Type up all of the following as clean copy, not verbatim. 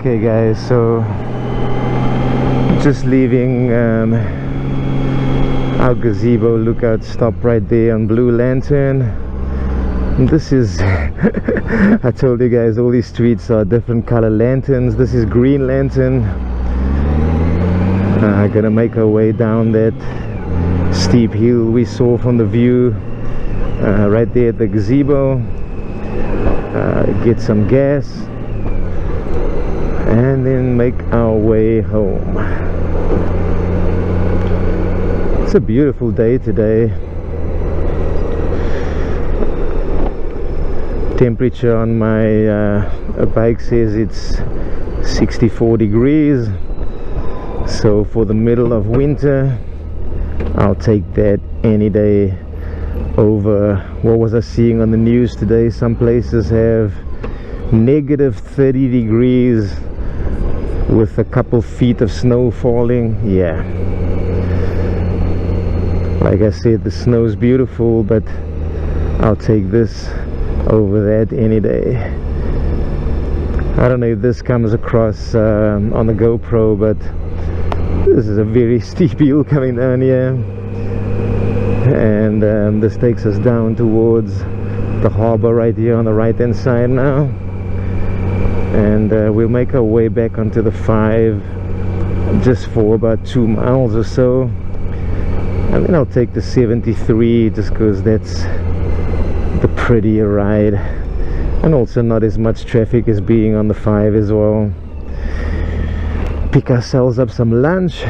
Okay guys, so just leaving our gazebo lookout stop right there on Blue Lantern. And this is I told you guys all these streets are different color lanterns. This is Green Lantern. Gonna make our way down that steep hill we saw from the view right there at the gazebo. Get some gas and then make our way home. It's a beautiful day today. Temperature on my bike says it's 64 degrees, so for the middle of winter I'll take that any day over what was I seeing on the news today. Some places have negative 30 degrees with a couple feet of snow falling. Yeah, like I said, the snow's beautiful, but I'll take this over that any day. I don't know if this comes across on the GoPro, but this is a very steep hill coming down here, and this takes us down towards the harbor right here on the right hand side now, and we'll make our way back onto the 5 just for about 2 miles or so, and then I'll take the 73 just because that's the prettier ride, and also not as much traffic as being on the 5 as well. Pick ourselves up some lunch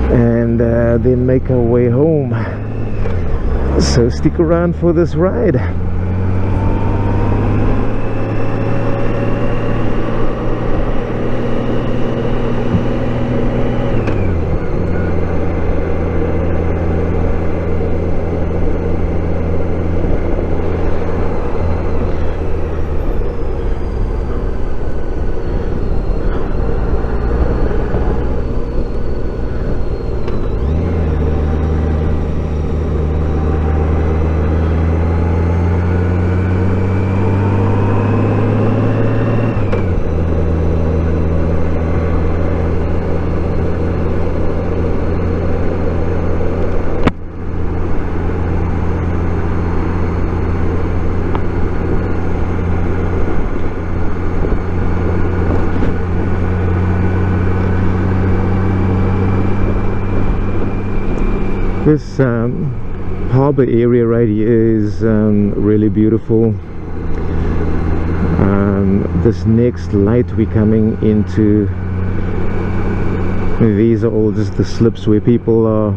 and then make our way home. So stick around for this ride. This harbor area right here is really beautiful. This next light we're coming into, these are all just the slips where people are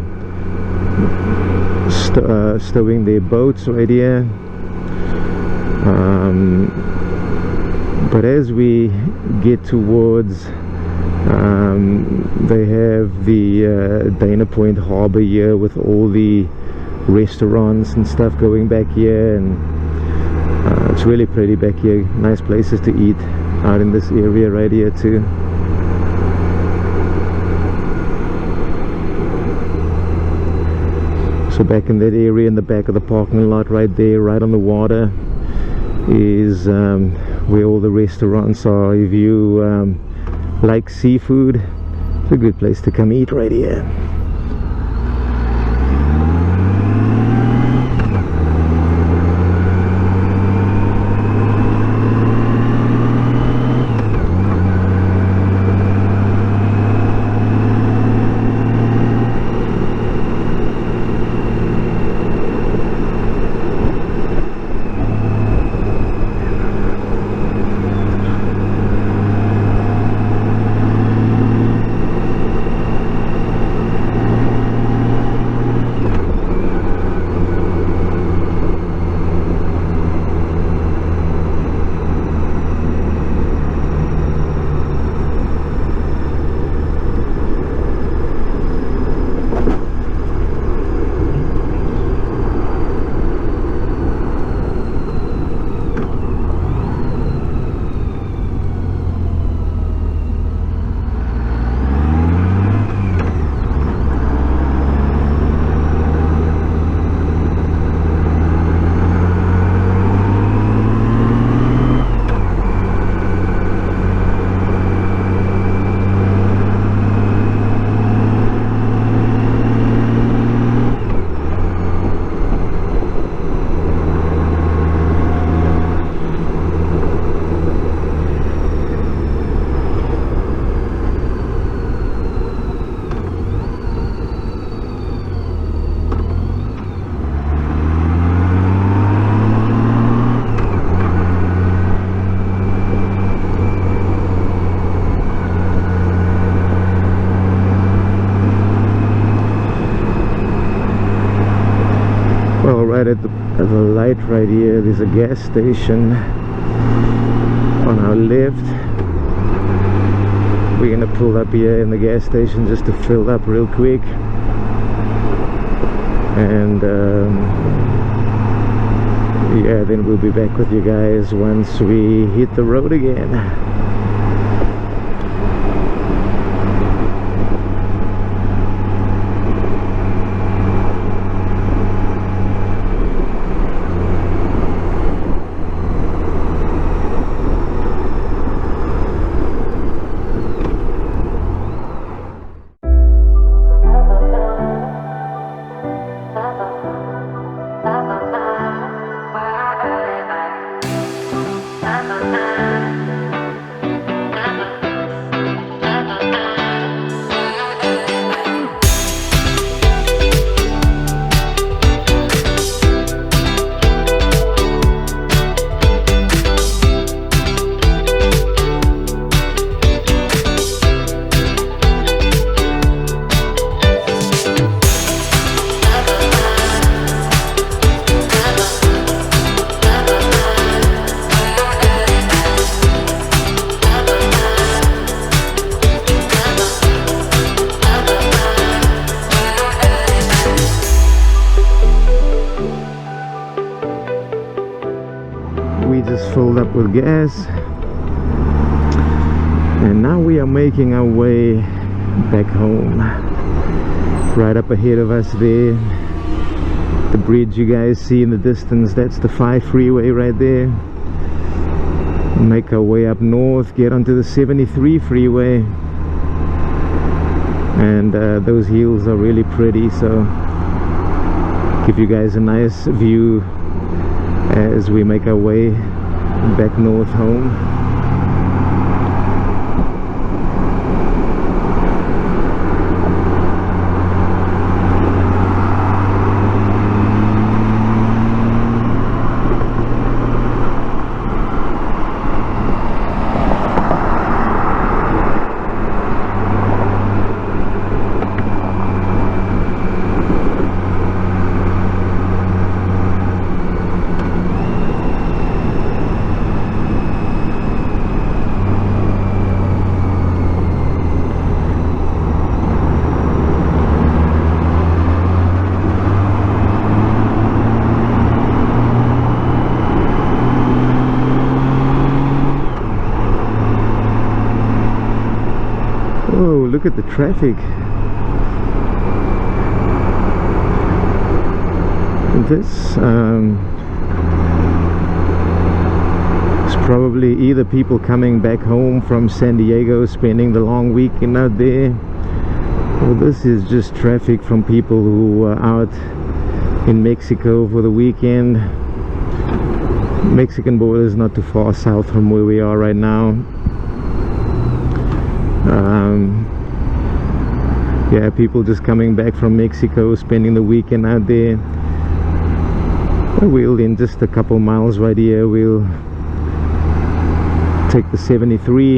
stowing their boats right here. But as we get towards they have the Dana Point Harbor here with all the restaurants and stuff going back here, and it's really pretty back here. Nice places to eat out in this area right here too. So back in that area in the back of the parking lot right there, right on the water, is where all the restaurants are. If you like seafood, it's a good place to come eat right here. light right here. There's a gas station on our left. We're gonna pull up here in the gas station just to fill up real quick, and yeah, then we'll be back with you guys once we hit the road again. Filled up with gas, and now we are making our way back home. Right up ahead of us there, the bridge you guys see in the distance, that's the 5 freeway right there. Make our way up north, get onto the 73 freeway, and those hills are really pretty, so give you guys a nice view as we make our way back north home. Look at the traffic. This is probably either people coming back home from San Diego, spending the long weekend out there, or this is just traffic from people who are out in Mexico for the weekend. Mexican border is not too far south from where we are right now. Yeah, people just coming back from Mexico, spending the weekend out there. We'll, in just a couple miles right here, we'll take the 73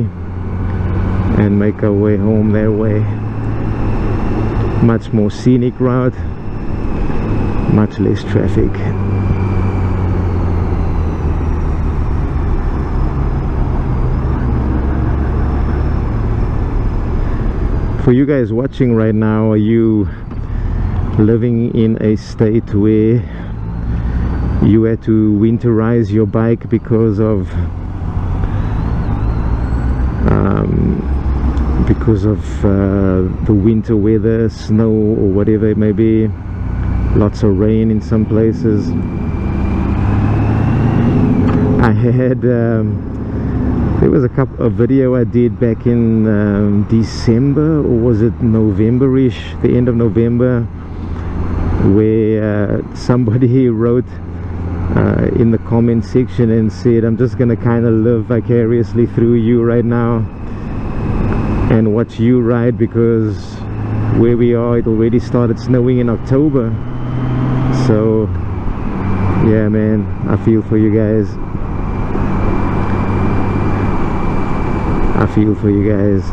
and make our way home that way. Much more scenic route, much less traffic. For you guys watching right now, are you living in a state where you had to winterize your bike because of the winter weather, snow or whatever it may be, lots of rain in some places? I had there was a video I did back in December, or was it November-ish, the end of November, where somebody wrote in the comment section and said, I'm just gonna kind of live vicariously through you right now and watch you ride, because where we are, it already started snowing in October. So yeah, man, I feel for you guys. I feel for you guys.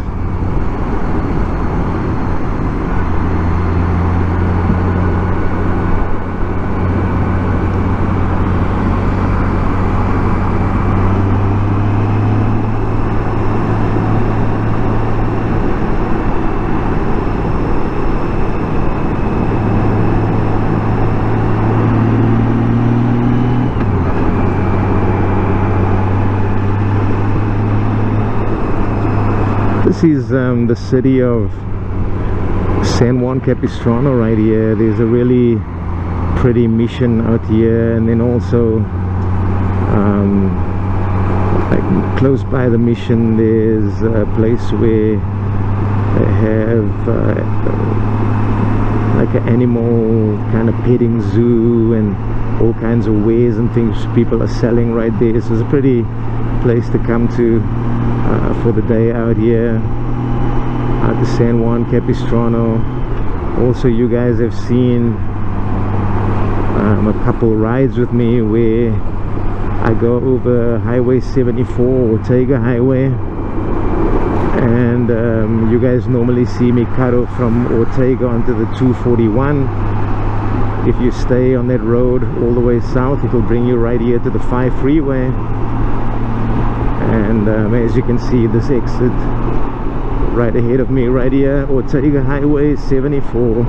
This is the city of San Juan Capistrano right here. There's a really pretty mission out here, and then also like close by the mission there's a place where they have like an animal kind of petting zoo and all kinds of wares and things people are selling right there. So it's a pretty place to come to for the day out here at the San Juan Capistrano. Also, you guys have seen a couple rides with me where I go over Highway 74, Ortega Highway, and you guys normally see me cut off from Ortega onto the 241. If you stay on that road all the way south, it will bring you right here to the 5 freeway. And as you can see, this exit right ahead of me right here, Ortega Highway 74,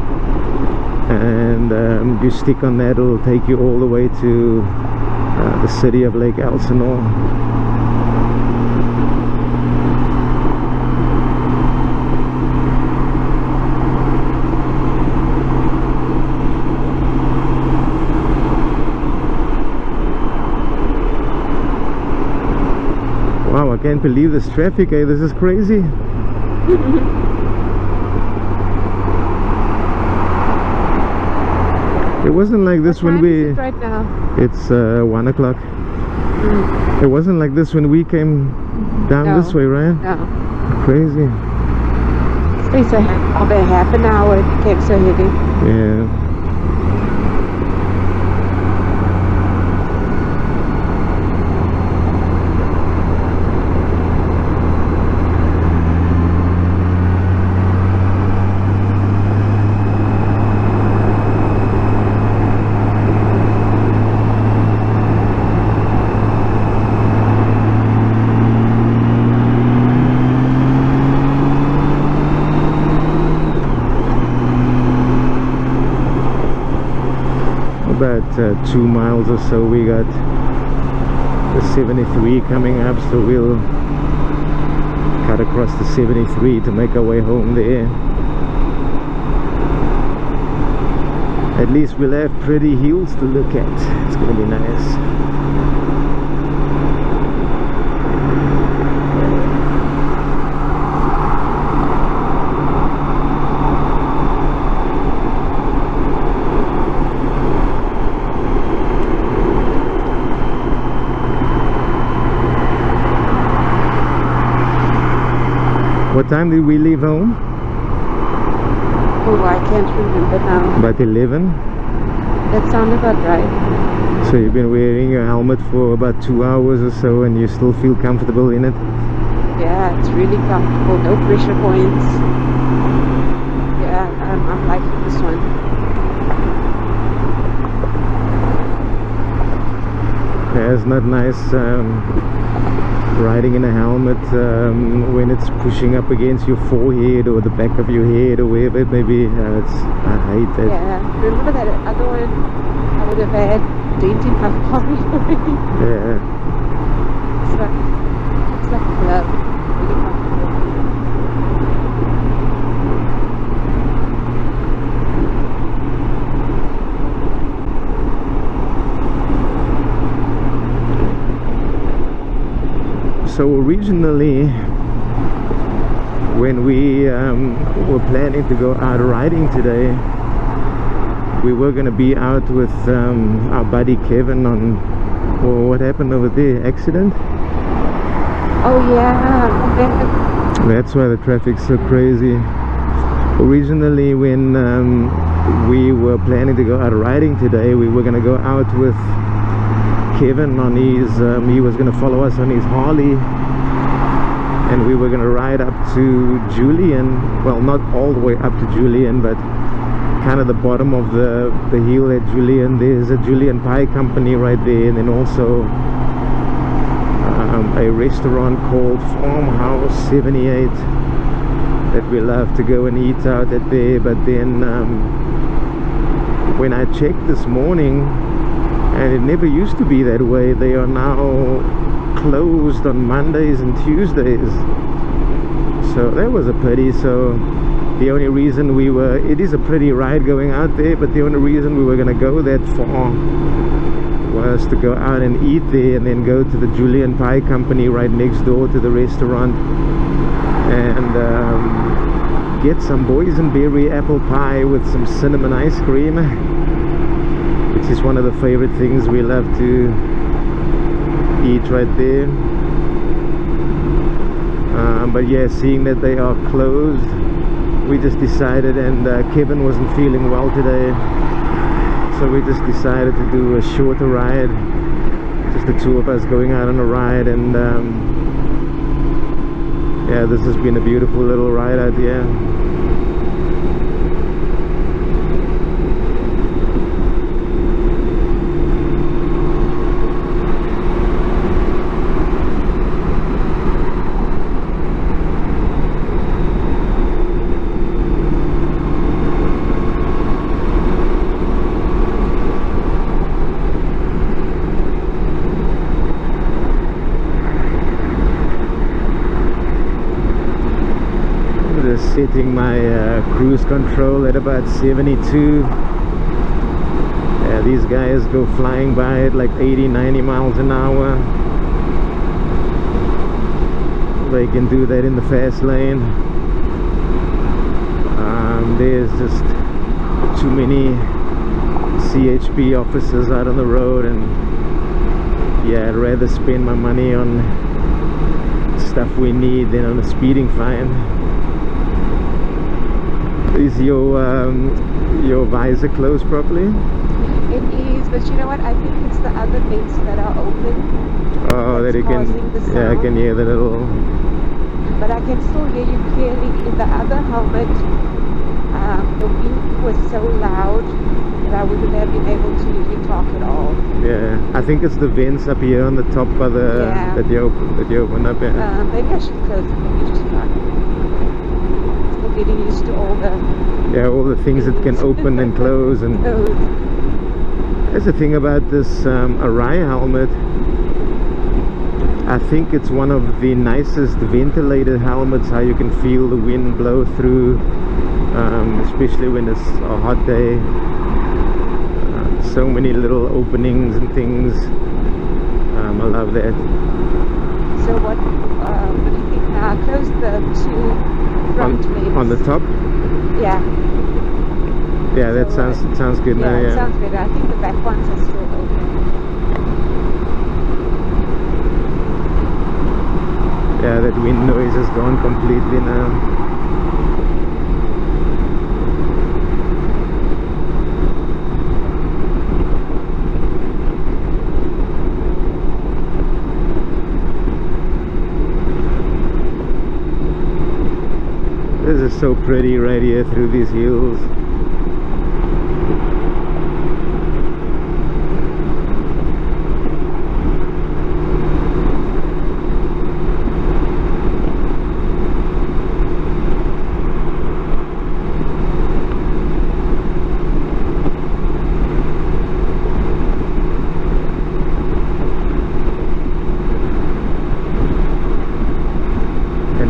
and you stick on that, it'll take you all the way to the city of Lake Elsinore. Wow, I can't believe this traffic, eh? This is crazy. It wasn't like this when we... right now? It's 1 o'clock. It wasn't like this when we came down this way, right? No. Crazy. It's about half an hour it became so heavy. Yeah. About 2 miles or so we got the 73 coming up, so we'll cut across the 73 to make our way home there. At least we'll have pretty hills to look at. It's gonna be nice. What time did we leave home? Oh, I can't remember now. About 11? That sounded about right. So you've been wearing your helmet for about 2 hours or so, and you still feel comfortable in it? Yeah, it's really comfortable. No pressure points. Yeah, I'm liking this one. Yeah, it's not nice riding in a helmet when it's pushing up against your forehead or the back of your head or wherever it may be. I hate that. Yeah, remember that other one? I would have had dent in my forehead already. Yeah. It's like a glove. Really comfortable. So originally, when we were planning to go out riding today, we were going to be out with our buddy Kevin on, well, what happened over there? Accident? Oh yeah. That's why the traffic's so crazy. Originally, when we were planning to go out riding today, we were going to go out with Kevin on his, he was going to follow us on his Harley, and we were going to ride up to Julian. Well, not all the way up to Julian, but kind of the bottom of the hill at Julian. There's a Julian Pie Company right there, and then also a restaurant called Farmhouse 78 that we love to go and eat out at there. But then when I checked this morning, and it never used to be that way, they are now closed on Mondays and Tuesdays. So that was a pity. So the only reason we were, it is a pretty ride going out there, but the only reason we were going to go that far was to go out and eat there, and then go to the Julian Pie Company right next door to the restaurant, and get some boysenberry apple pie with some cinnamon ice cream, which is one of the favorite things we love to eat right there. But yeah, seeing that they are closed, we just decided, and Kevin wasn't feeling well today, so we just decided to do a shorter ride, just the two of us going out on a ride. And yeah, this has been a beautiful little ride out here. Setting my cruise control at about 72. Yeah, these guys go flying by at like 80-90 miles an hour. They can do that in the fast lane. There's just too many CHP officers out on the road, and yeah, I'd rather spend my money on stuff we need than on a speeding fine. Is your visor closed properly? It is, but you know what? I think it's the other vents that are open. Oh, that you can. Yeah, I can hear the little. But I can still hear you clearly. In the other helmet, the wind was so loud that I wouldn't have been able to hear you talk at all. Yeah, I think it's the vents up here on the top of the that you open up. Yeah. Maybe I should close it. Maybe just try. Getting used to all the things that can open and close. And that's the thing about this Arai helmet. I think it's one of the nicest ventilated helmets, how you can feel the wind blow through, especially when it's a hot day. So many little openings and things. I love that. So what do you think now? Close the two front vents. On the top? Yeah. Yeah, that sounds good now. Yeah, Yeah, it sounds better. I think the back ones are still open. Yeah, that wind noise has gone completely now. This is so pretty right here through these hills.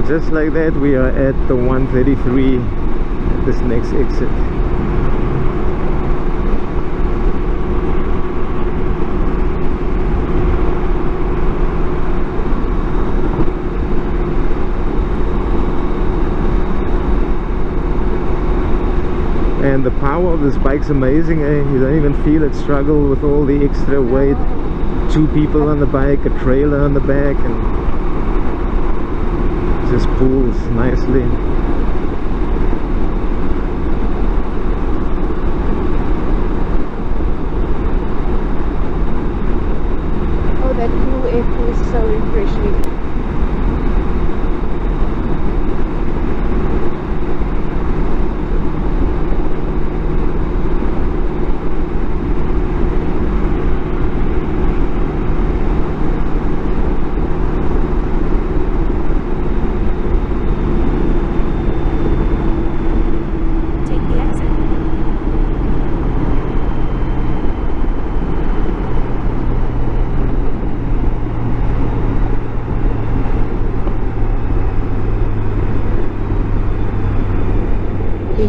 Just like that, we are at the 133 at this next exit. And the power of this bike's amazing, eh? You don't even feel it struggle with all the extra weight. 2 people on the bike, a trailer on the back, and just pulls nicely. Oh, that cool air is so refreshing.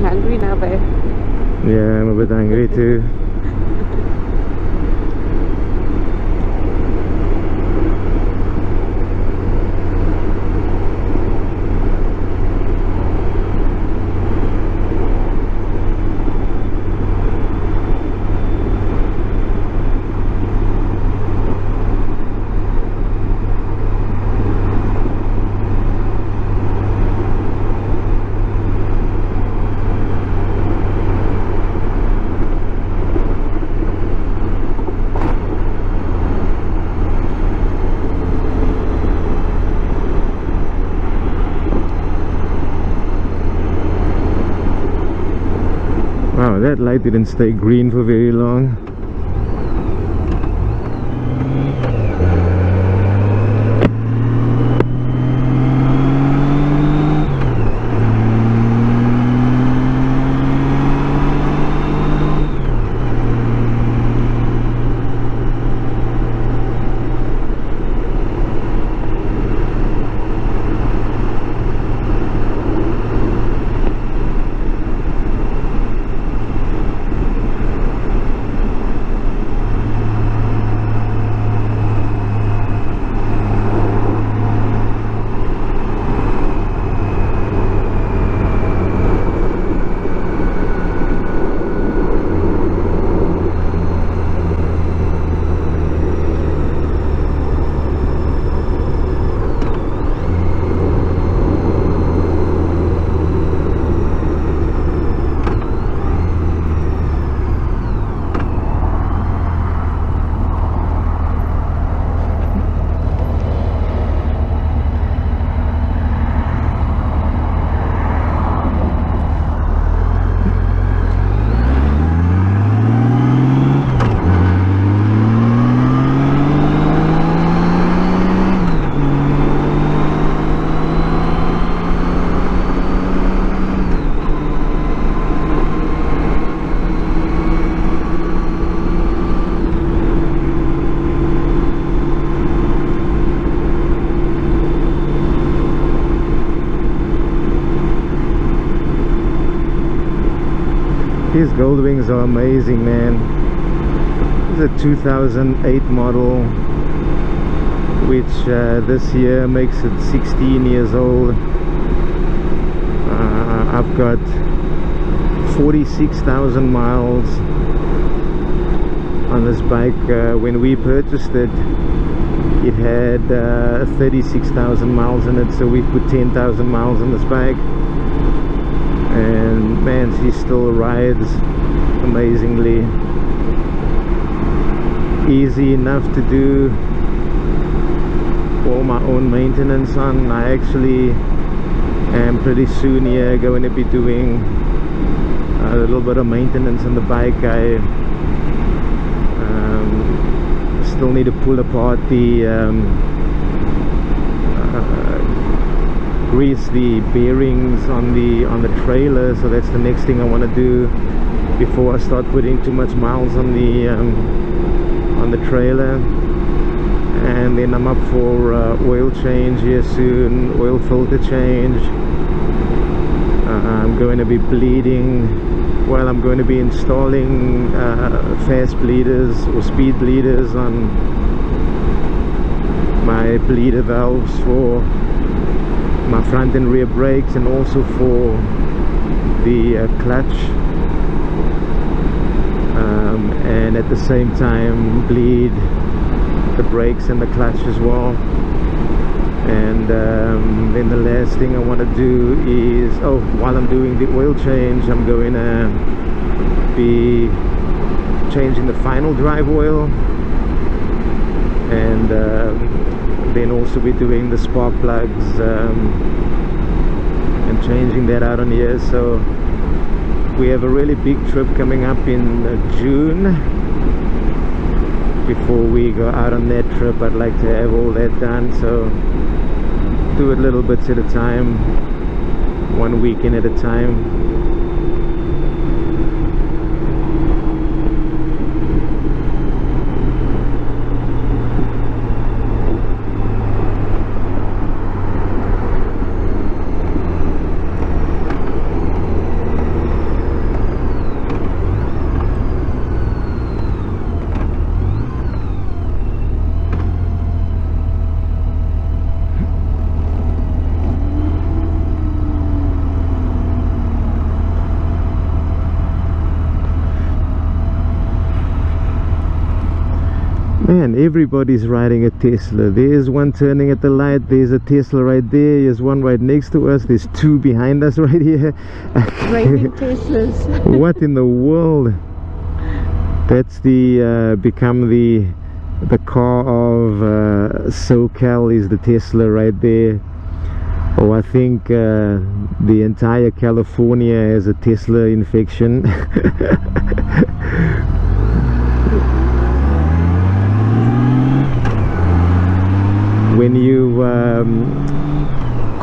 hungry now, babe. Yeah, I'm a bit hungry too. Wow, that light didn't stay green for very long. These Goldwings are amazing, man. This is a 2008 model, which this year makes it 16 years old. I've got 46,000 miles on this bike. When we purchased it, it had 36,000 miles in it, so we put 10,000 miles on this bike. And man, she still rides amazingly. Easy enough to do all my own maintenance on. I actually am pretty soon here going to be doing a little bit of maintenance on the bike. I still need to pull apart the grease the bearings on the trailer, so that's the next thing I want to do before I start putting too much miles on the trailer. And then I'm up for oil change here soon, oil filter change. I'm going to be bleeding, well, I'm going to be installing fast bleeders or speed bleeders on my bleeder valves for my front and rear brakes, and also for the clutch, and at the same time bleed the brakes and the clutch as well. And then the last thing I want to do is, while I'm doing the oil change, I'm going to be changing the final drive oil, and then also be doing the spark plugs and changing that out on here. So we have a really big trip coming up in June. Before we go out on that trip, I'd like to have all that done, so do it little bits at a time, one weekend at a time. man, everybody's riding a Tesla. There's one turning at the light, there's a Tesla right there, there's one right next to us, there's two behind us right here. Raining Teslas. What in the world? That's the become the car of SoCal, is the Tesla right there. Oh, I think the entire California has a Tesla infection. When you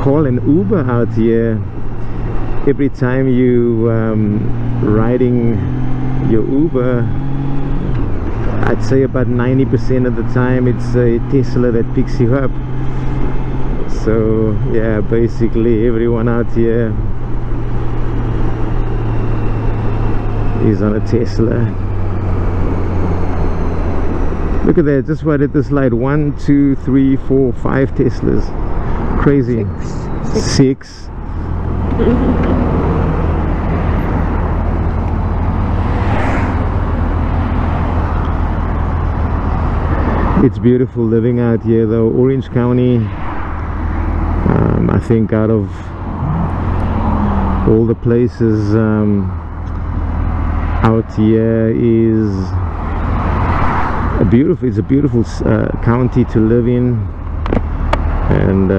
call an Uber out here, every time you riding your Uber, I'd say about 90% of the time it's a Tesla that picks you up. So yeah, basically everyone out here is on a Tesla. Look at that, just right at this light. 1, 2, 3, 4, 5 Teslas. Crazy. Six. It's beautiful living out here though. Orange County, I think out of all the places out here is it's a beautiful county to live in, and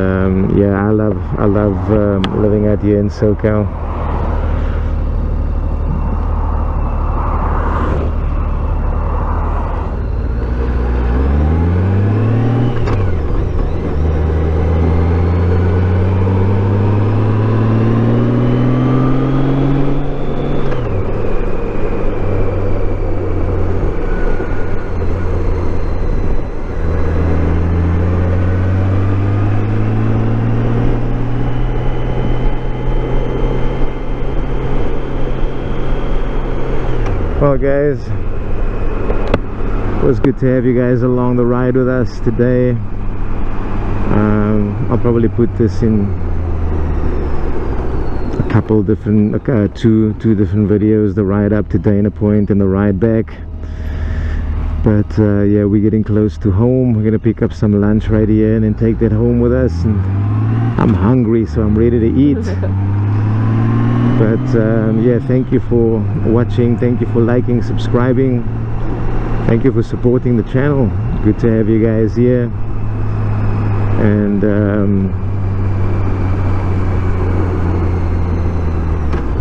yeah, I love living out here in SoCal. Well guys, it was good to have you guys along the ride with us today. I'll probably put this in a couple different, two different videos, the ride up to Dana Point and the ride back. But yeah, we're getting close to home. We're gonna pick up some lunch right here and then take that home with us, and I'm hungry, so I'm ready to eat. But yeah, thank you for watching, thank you for liking, subscribing, thank you for supporting the channel. Good to have you guys here, and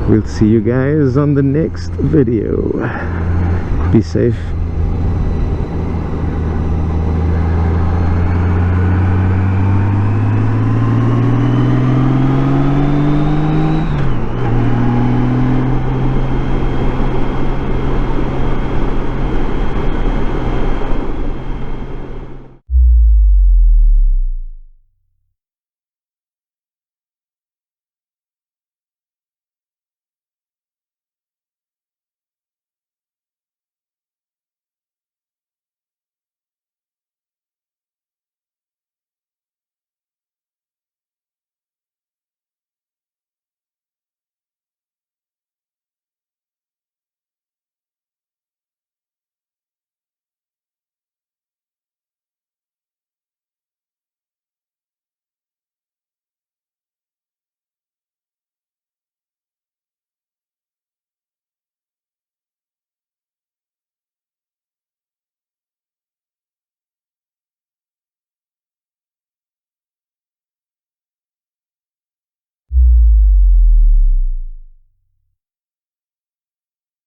we'll see you guys on the next video. Be safe.